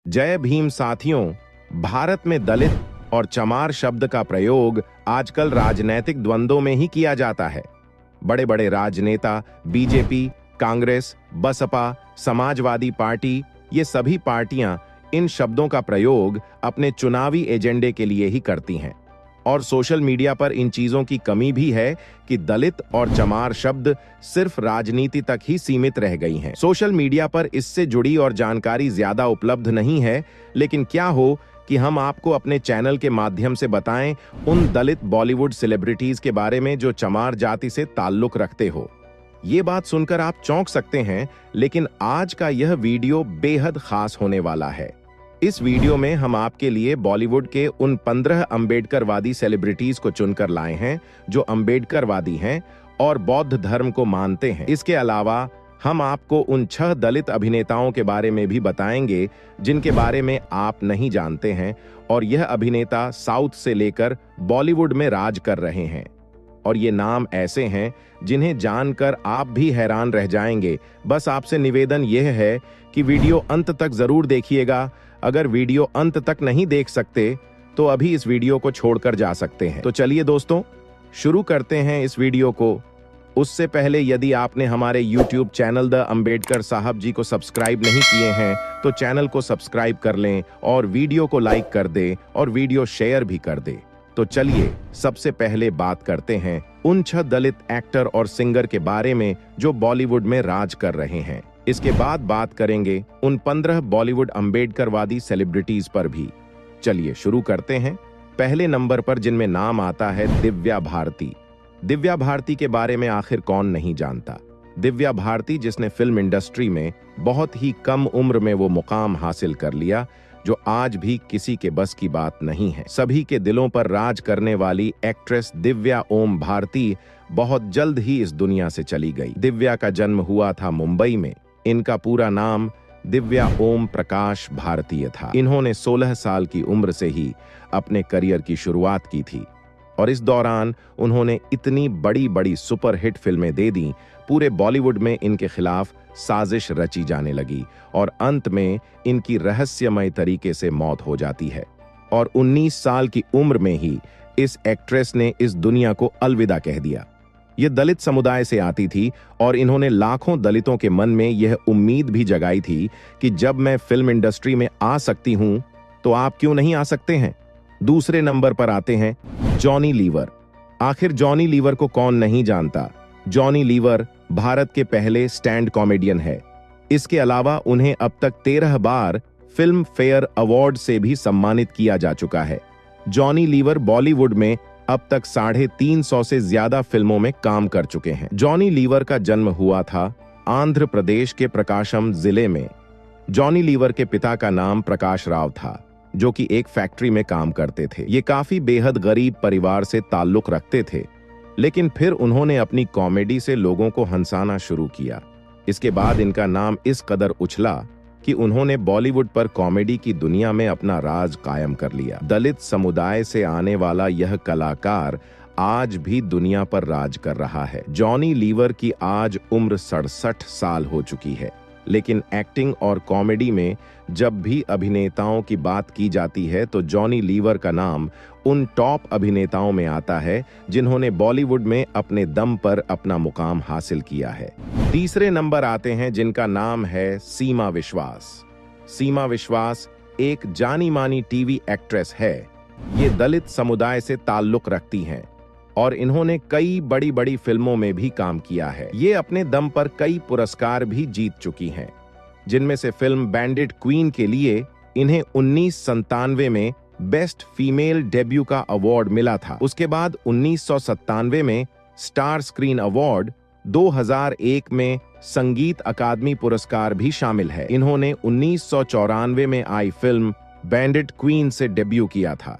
जय भीम साथियों। भारत में दलित और चमार शब्द का प्रयोग आजकल राजनैतिक द्वंद्वों में ही किया जाता है। बड़े बड़े राजनेता बीजेपी, कांग्रेस, बसपा, समाजवादी पार्टी, ये सभी पार्टियां इन शब्दों का प्रयोग अपने चुनावी एजेंडे के लिए ही करती हैं। और सोशल मीडिया पर इन चीजों की कमी भी है कि दलित और चमार शब्द सिर्फ राजनीति तक ही सीमित रह गई हैं। सोशल मीडिया पर इससे जुड़ी और जानकारी ज्यादा उपलब्ध नहीं है, लेकिन क्या हो कि हम आपको अपने चैनल के माध्यम से बताएं उन दलित बॉलीवुड सेलिब्रिटीज के बारे में जो चमार जाति से ताल्लुक रखते हो। ये बात सुनकर आप चौंक सकते हैं, लेकिन आज का यह वीडियो बेहद खास होने वाला है। इस वीडियो में हम आपके लिए बॉलीवुड के उन 15 अंबेडकरवादी सेलिब्रिटीज को चुनकर लाए हैं जो अंबेडकरवादी हैं और बौद्ध धर्म को मानते हैं। इसके अलावा हम आपको उन 6 दलित अभिनेताओं के बारे में भी बताएंगे जिनके बारे में आप नहीं जानते हैं, और यह अभिनेता साउथ से लेकर बॉलीवुड में राज कर रहे हैं। और ये नाम ऐसे हैं जिन्हें जानकर आप भी हैरान रह जाएंगे। बस आपसे निवेदन यह है कि वीडियो अंत तक जरूर देखिएगा। अगर वीडियो अंत तक नहीं देख सकते तो अभी इस वीडियो को छोड़कर जा सकते हैं। तो चलिए दोस्तों, शुरू करते हैं इस वीडियो को। उससे पहले यदि आपने हमारे YouTube चैनल द अंबेडकर साहब जी को सब्सक्राइब नहीं किए हैं तो चैनल को सब्सक्राइब कर लें और वीडियो को लाइक कर दें और वीडियो शेयर भी कर दें। तो चलिए सबसे पहले बात करते हैं उन 6 दलित एक्टर और सिंगर के बारे में जो बॉलीवुड में राज कर रहे हैं। इसके बाद बात करेंगे उन 15 बॉलीवुड अंबेडकरवादी सेलिब्रिटीज पर भी। चलिए शुरू करते हैं। पहले नंबर पर जिनमें नाम आता है दिव्या भारती। दिव्या भारती के बारे में आखिर कौन नहीं जानता। दिव्या भारती जिसने फिल्म इंडस्ट्री में बहुत ही कम उम्र में वो मुकाम हासिल कर लिया जो आज भी किसी के बस की बात नहीं है। सभी के दिलों पर राज करने वाली एक्ट्रेस दिव्या ओम भारती बहुत जल्द ही इस दुनिया से चली गई। दिव्या का जन्म हुआ था मुंबई में। इनका पूरा नाम दिव्या ओम प्रकाश भारतीय था। इन्होंने 16 साल की उम्र से ही अपने करियर की शुरुआत की थी और इस दौरान उन्होंने इतनी बड़ी बड़ी सुपरहिट फिल्में दे दी, पूरे बॉलीवुड में इनके खिलाफ साजिश रची जाने लगी और अंत में इनकी रहस्यमय तरीके से मौत हो जाती है। और 19 साल की उम्र में ही इस एक्ट्रेस ने इस दुनिया को अलविदा कह दिया। ये दलित समुदाय से आती थी और इन्होंने लाखों दलितों के मन में यह उम्मीद भी जगाई थी कि जब मैं फिल्म इंडस्ट्री में आ सकती हूं तो आप क्यों नहीं आ सकते हैं। दूसरे नंबर पर आते हैं जॉनी लीवर। आखिर जॉनी लीवर को कौन नहीं जानता। जॉनी लीवर भारत के पहले स्टैंड कॉमेडियन है। इसके अलावा उन्हें अब तक 13 बार फिल्म फेयर अवार्ड से भी सम्मानित किया जा चुका है। जॉनी लीवर बॉलीवुड में अब तक 350 से ज्यादा फिल्मों में काम कर चुके हैं। जॉनी लीवर का जन्म हुआ था आंध्र प्रदेश के प्रकाशम जिले में। जॉनी लीवर के पिता का नाम प्रकाश राव था जो कि एक फैक्ट्री में काम करते थे। ये काफी बेहद गरीब परिवार से ताल्लुक रखते थे, लेकिन फिर उन्होंने अपनी कॉमेडी से लोगों को हंसाना शुरू किया। इसके बाद इनका नाम इस कदर उछला कि उन्होंने बॉलीवुड पर कॉमेडी की दुनिया में अपना राज कायम कर लिया। दलित समुदाय से आने वाला यह कलाकार आज भी दुनिया पर राज कर रहा है। जॉनी लीवर की आज उम्र 67 साल हो चुकी है, लेकिन एक्टिंग और कॉमेडी में जब भी अभिनेताओं की बात की जाती है तो जॉनी लीवर का नाम उन टॉप अभिनेताओं में आता है जिन्होंने बॉलीवुड में अपने दम पर अपना मुकाम हासिल किया है। तीसरे नंबर आते हैं जिनका नाम है सीमा विश्वास। सीमा विश्वास एक जानी मानी टीवी एक्ट्रेस है। ये दलित समुदाय से ताल्लुक रखती हैं और इन्होंने कई बड़ी बड़ी फिल्मों में भी काम किया है। ये अपने दम पर कई पुरस्कार भी जीत चुकी हैं, जिनमें से फिल्म बैंडिट क्वीन के लिए इन्हें 1997 में बेस्ट फीमेल डेब्यू का अवार्ड मिला था। उसके बाद 1997 में स्टार स्क्रीन अवार्ड, 2001 में संगीत अकादमी पुरस्कार भी शामिल है। इन्होंने 1994 में आई फिल्म बैंडिट क्वीन से डेब्यू किया था।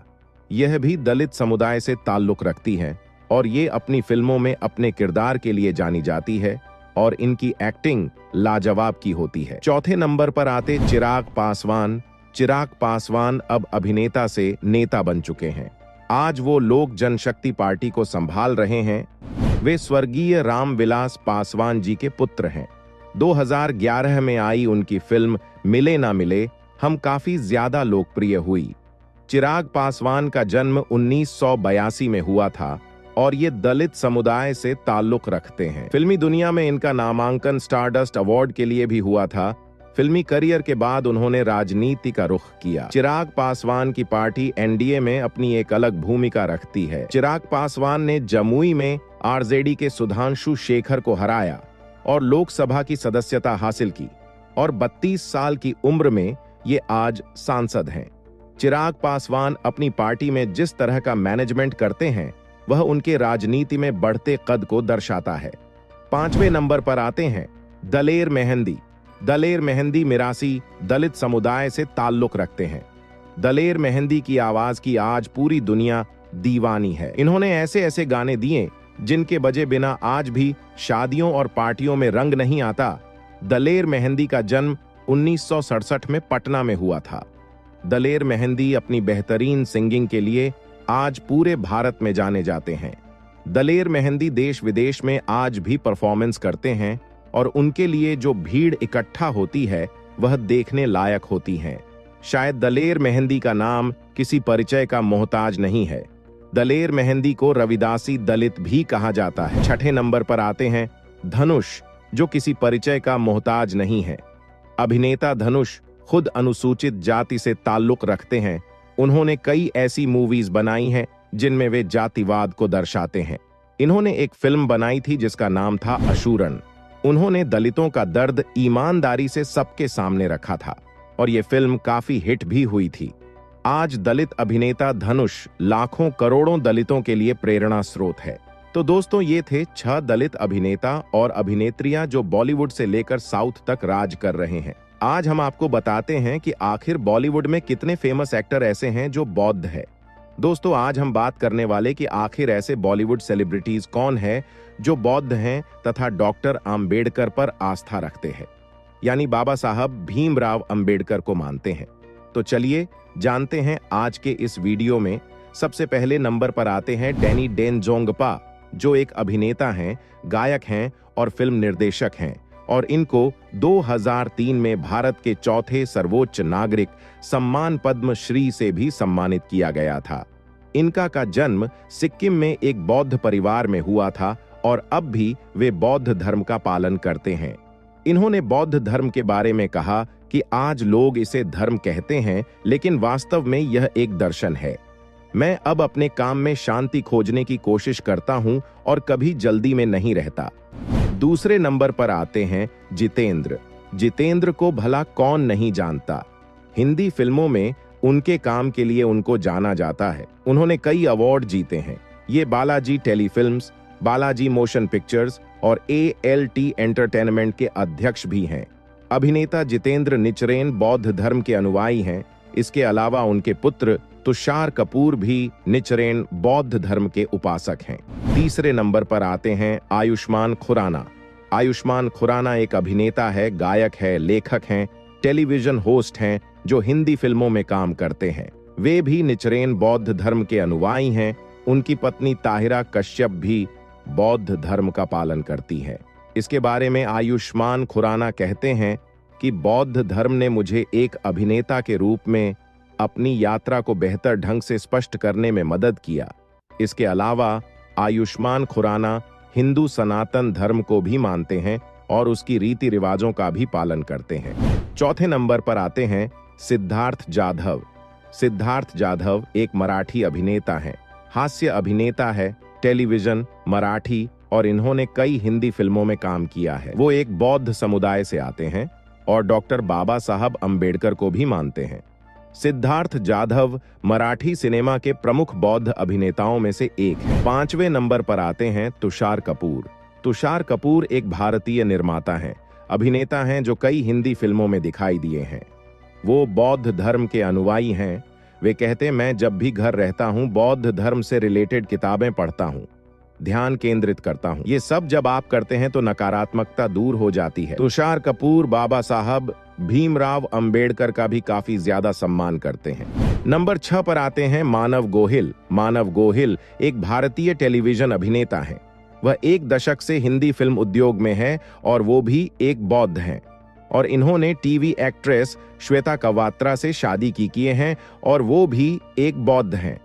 यह भी दलित समुदाय से ताल्लुक रखती है और ये अपनी फिल्मों में अपने किरदार के लिए जानी जाती है और इनकी एक्टिंग लाजवाब की होती है। चौथे नंबर पर आते चिराग पासवान। चिराग पासवान अब अभिनेता से नेता बन चुके हैं। आज वो लोक जनशक्ति पार्टी को संभाल रहे हैं। वे स्वर्गीय रामविलास पासवान जी के पुत्र हैं। 2011 में आई उनकी फिल्म मिले ना मिले हम काफी ज्यादा लोकप्रिय हुई। चिराग पासवान का जन्म 1982 में हुआ था और ये दलित समुदाय से ताल्लुक रखते हैं। फिल्मी दुनिया में इनका नामांकन स्टारडस्ट अवार्ड के लिए भी हुआ था। फिल्मी करियर के बाद उन्होंने राजनीति का रुख किया। चिराग पासवान की पार्टी एनडीए में अपनी एक अलग भूमिका रखती है। चिराग पासवान ने जमुई में आरजेडी के सुधांशु शेखर को हराया और लोकसभा की सदस्यता हासिल की और 32 साल की उम्र में ये आज सांसद हैं। चिराग पासवान अपनी पार्टी में जिस तरह का मैनेजमेंट करते हैं वह उनके राजनीति में बढ़ते कद को दर्शाता है। 5वें नंबर पर आते हैं दलेर मेहंदी। दलेर मेहंदी मिरासी दलित समुदाय से ताल्लुक रखते हैं। दलेर मेहंदी की आवाज की आज पूरी दुनिया दीवानी है। इन्होंने ऐसे ऐसे गाने दिए जिनके बजे बिना आज भी शादियों और पार्टियों में रंग नहीं आता। दलेर मेहंदी का जन्म 1967 में पटना में हुआ था। दलेर मेहंदी अपनी बेहतरीन सिंगिंग के लिए आज पूरे भारत में जाने जाते हैं। दलेर मेहंदी देश विदेश में आज भी परफॉर्मेंस करते हैं और उनके लिए जो भीड़ इकट्ठा होती है वह देखने लायक होती है। शायद दलेर मेहंदी का नाम किसी परिचय का मोहताज नहीं है। दलेर मेहंदी को रविदासी दलित भी कहा जाता है। 6ठे नंबर पर आते हैं धनुष, जो किसी परिचय का मोहताज नहीं है। अभिनेता धनुष खुद अनुसूचित जाति से ताल्लुक रखते हैं। उन्होंने कई ऐसी मूवीज बनाई हैं जिनमें वे जातिवाद को दर्शाते हैं। इन्होंने एक फिल्म बनाई थी जिसका नाम था अशूरन। उन्होंने दलितों का दर्द ईमानदारी से सबके सामने रखा था और ये फिल्म काफी हिट भी हुई थी। आज दलित अभिनेता धनुष लाखों करोड़ों दलितों के लिए प्रेरणा स्रोत है। तो दोस्तों, ये थे 6 दलित अभिनेता और अभिनेत्रियां जो बॉलीवुड से लेकर साउथ तक राज कर रहे हैं। आज हम आपको बताते हैं कि आखिर बॉलीवुड में कितने फेमस एक्टर ऐसे हैं जो बौद्ध है। दोस्तों, आज हम बात करने वाले कि आखिर ऐसे बॉलीवुड सेलिब्रिटीज कौन है जो बौद्ध हैं तथा डॉक्टर आम्बेडकर पर आस्था रखते हैं, यानी बाबा साहब भीमराव अंबेडकर को मानते हैं। तो चलिए जानते हैं आज के इस वीडियो में। सबसे पहले नंबर पर आते हैं डैनी डेनजोंगपा, जो एक अभिनेता हैं, गायक हैं और फिल्म निर्देशक हैं और इनको 2003 में भारत के चौथे सर्वोच्च नागरिक सम्मान पद्म श्री से भी सम्मानित किया गया था। इनका का जन्म सिक्किम में एक बौद्ध परिवार में हुआ था और अब भी वे बौद्ध धर्म का पालन करते हैं। इन्होंने बौद्ध धर्म के बारे में कहा कि आज लोग इसे धर्म कहते हैं, लेकिन वास्तव में यह एक दर्शन है। मैं अब अपने काम में शांति खोजने की कोशिश करता हूं और कभी जल्दी में नहीं रहता। दूसरे नंबर पर आते हैं जितेंद्र। जितेंद्र को भला कौन नहीं जानता। हिंदी फिल्मों में उनके काम के लिए उनको जाना जाता है। उन्होंने कई अवार्ड जीते हैं। ये Balaji telefilms, Balaji motion pictures और ALT एंटरटेनमेंट के अध्यक्ष भी हैं। अभिनेता जितेंद्र निचरेन बौद्ध धर्म के अनुयायी हैं। इसके अलावा उनके पुत्र तुषार कपूर भी निचरेन बौद्ध धर्म के उपासक हैं। तीसरे नंबर पर आते हैं आयुष्मान खुराना। आयुष्मान खुराना एक अभिनेता है, गायक है, लेखक हैं, टेलीविजन होस्ट हैं जो हिंदी फिल्मों में काम करते हैं। वे भी निचरेन बौद्ध धर्म के अनुयायी हैं। उनकी पत्नी ताहिरा कश्यप भी बौद्ध धर्म का पालन करती है। इसके बारे में आयुष्मान खुराना कहते हैं कि बौद्ध धर्म ने मुझे एक अभिनेता के रूप में अपनी यात्रा को बेहतर ढंग से स्पष्ट करने में मदद किया। इसके अलावा आयुष्मान खुराना हिंदू सनातन धर्म को भी मानते हैं और उसकी रीति रिवाजों का भी पालन करते हैं। चौथे नंबर पर आते हैं सिद्धार्थ जाधव। सिद्धार्थ जाधव एक मराठी अभिनेता हैं, हास्य अभिनेता है, टेलीविजन, मराठी और इन्होंने कई हिंदी फिल्मों में काम किया है। वो एक बौद्ध समुदाय से आते हैं और डॉक्टर बाबा साहब अंबेडकर को भी मानते हैं। सिद्धार्थ जाधव मराठी सिनेमा के प्रमुख बौद्ध अभिनेताओं में से एक है। 5वें नंबर पर आते हैं तुषार कपूर। तुषार कपूर एक भारतीय निर्माता हैं, अभिनेता हैं जो कई हिंदी फिल्मों में दिखाई दिए हैं। वो बौद्ध धर्म के अनुयायी हैं। वे कहते, मैं जब भी घर रहता हूं बौद्ध धर्म से रिलेटेड किताबें पढ़ता हूं, ध्यान केंद्रित करता हूं। ये सब जब आप करते हैं तो नकारात्मकता दूर हो जाती है। तुषार कपूर बाबा साहब भीमराव अंबेडकर का भी काफी ज्यादा सम्मान करते हैं। नंबर 6 पर आते हैं मानव गोहिल। मानव गोहिल एक भारतीय टेलीविजन अभिनेता हैं। वह एक दशक से हिंदी फिल्म उद्योग में है और वो भी एक बौद्ध हैं और इन्होंने टीवी एक्ट्रेस श्वेता कवात्रा से शादी किए हैं और वो भी एक बौद्ध हैं।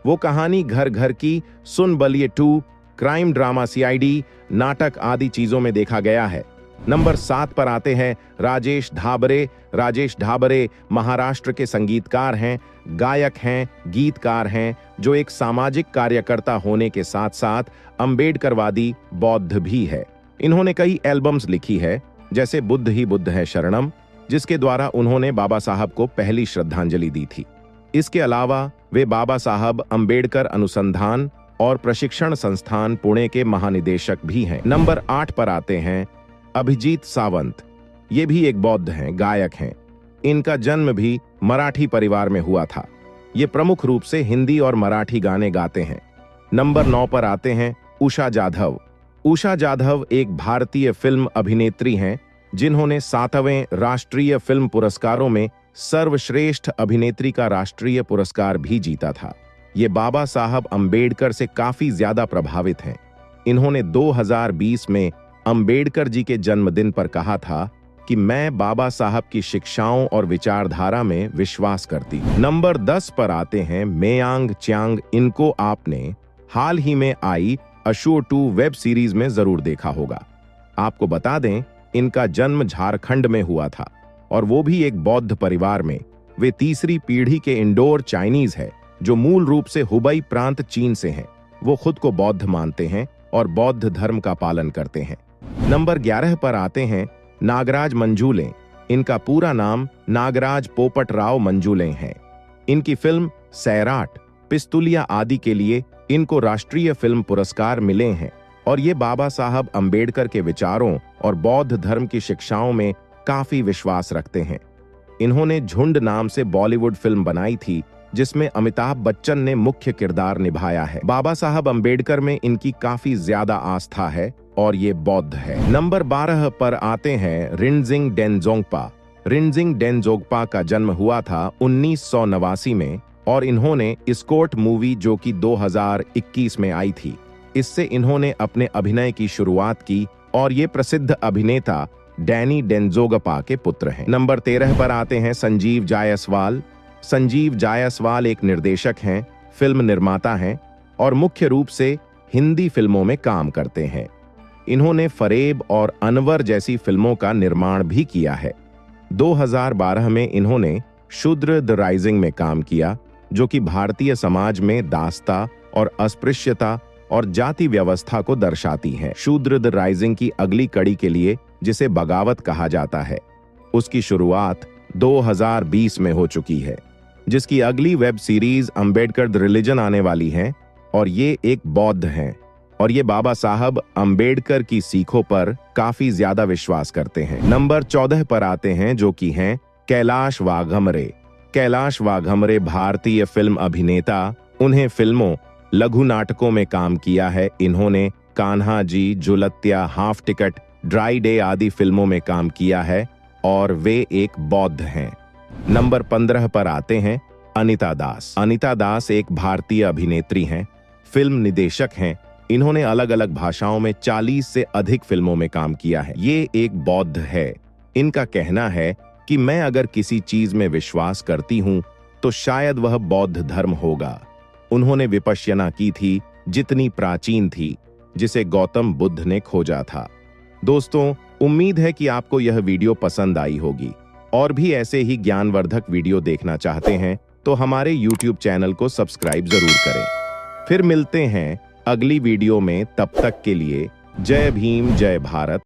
वो कहानी घर घर की, सुन बलिए 2, क्राइम ड्रामा सीआईडी, नाटक आदि चीजों में देखा गया है। नंबर 7 पर आते हैं राजेश ढाबरे। राजेश ढाबरे महाराष्ट्र के संगीतकार हैं, गायक हैं, गीतकार हैं, जो एक सामाजिक कार्यकर्ता होने के साथ साथ अंबेडकरवादी बौद्ध भी है। इन्होंने कई एल्बम्स लिखी है, जैसे बुद्ध ही बुद्ध है शरणम, जिसके द्वारा उन्होंने बाबा साहब को पहली श्रद्धांजलि दी थी। इसके अलावा वे बाबा साहब अंबेडकर अनुसंधान और प्रशिक्षण संस्थान पुणे के महानिदेशक भी हैं। नंबर 8 पर आते हैं अभिजीत सावंत। ये भी एक बौद्ध हैं, गायक हैं। इनका जन्म भी मराठी परिवार में हुआ था। ये प्रमुख रूप से हिंदी और मराठी गाने गाते हैं। नंबर 9 पर आते हैं उषा जाधव। उषा जाधव एक भारतीय फिल्म अभिनेत्री हैं, जिन्होंने 7वें राष्ट्रीय फिल्म पुरस्कारों में सर्वश्रेष्ठ अभिनेत्री का राष्ट्रीय पुरस्कार भी जीता था। ये बाबा साहब अंबेडकर से काफी ज्यादा प्रभावित हैं। इन्होंने 2020 में अंबेडकर जी के जन्मदिन पर कहा था कि मैं बाबा साहब की शिक्षाओं और विचारधारा में विश्वास करती हूं। नंबर 10 पर आते हैं मेयांग च्यांग। इनको आपने हाल ही में आई अशोर 2 वेब सीरीज में जरूर देखा होगा। आपको बता दें, इनका जन्म झारखंड में हुआ था और वो भी एक बौद्ध परिवार में। वे तीसरी पीढ़ी के इंडोर चाइनीज है, जो मूल रूप से हुबई प्रांत चीन से हैं। वो खुद को बौद्ध मानते हैं और बौद्ध धर्म का पालन करते हैं। नंबर 11 पर आते हैं नागराज मंजुले। इनका पूरा नाम नागराज पोपटराव मंजुले है। इनकी फिल्म सैराट, पिस्तुलिया आदि के लिए इनको राष्ट्रीय फिल्म पुरस्कार मिले हैं और ये बाबा साहब अंबेडकर के विचारों और बौद्ध धर्म की शिक्षाओं में काफी विश्वास रखते हैं। इन्होंने झुंड नाम से बॉलीवुड फिल्म बनाई थी, जिसमें अमिताभ बच्चन ने मुख्य किरदार निभाया है। बाबा साहब अंबेडकर में इनकी काफी ज्यादा आस्था है और ये बौद्ध है। नंबर 12 पर आते हैं रिनजिंग डेनजोंगपा। रिनजिंग डेनजोंगपा का जन्म हुआ था 1989 में और इन्होंने स्कोट मूवी, जो कि 2021 में आई थी, इससे इन्होंने अपने अभिनय की शुरुआत की और ये प्रसिद्ध अभिनेता डैनी डेनजोंगपा के पुत्र हैं। नंबर 13 पर आते हैं संजीव जायसवाल। संजीव जायसवाल एक निर्देशक हैं, फिल्म निर्माता हैं और मुख्य रूप से हिंदी फिल्मों में काम करते हैं। इन्होंने फरेब और अनवर जैसी फिल्मों का निर्माण भी किया है। 2012 में इन्होंने शूद्र द राइजिंग में काम किया, जो कि भारतीय समाज में दास्ता और अस्पृश्यता और जाति व्यवस्था को दर्शाती है। शूद्र द राइजिंग की अगली कड़ी के लिए, जिसे बगावत कहा जाता है, उसकी शुरुआत 2020 में हो चुकी है, जिसकी अगली web series Ambedkar the religion आने वाली है और ये एक बौद्ध हैं और ये बाबा साहब अंबेडकर की सीखों पर काफी ज्यादा विश्वास करते हैं। नंबर 14 पर आते हैं, जो कि हैं कैलाश वाघमरे। कैलाश वाघमरे भारतीय फिल्म अभिनेता। उन्हें फिल्मों, लघु नाटकों में काम किया है। इन्होंने Kanha ji, जुलत्या, half ticket, dry day आदि फिल्मों में काम किया है और वे एक बौद्ध हैं। नंबर 15 पर आते हैं अनीता दास। अनीता दास एक भारतीय अभिनेत्री हैं, फिल्म निदेशक हैं। इन्होंने अलग अलग भाषाओं में 40 से अधिक फिल्मों में काम किया है। ये एक बौद्ध है। इनका कहना है कि मैं अगर किसी चीज में विश्वास करती हूं तो शायद वह बौद्ध धर्म होगा। उन्होंने विपश्यना की थी, जितनी प्राचीन थी, जिसे गौतम बुद्ध ने खोजा था। दोस्तों, उम्मीद है कि आपको यह वीडियो पसंद आई होगी। और भी ऐसे ही ज्ञानवर्धक वीडियो देखना चाहते हैं तो हमारे YouTube चैनल को सब्सक्राइब जरूर करें। फिर मिलते हैं अगली वीडियो में। तब तक के लिए जय भीम, जय भारत।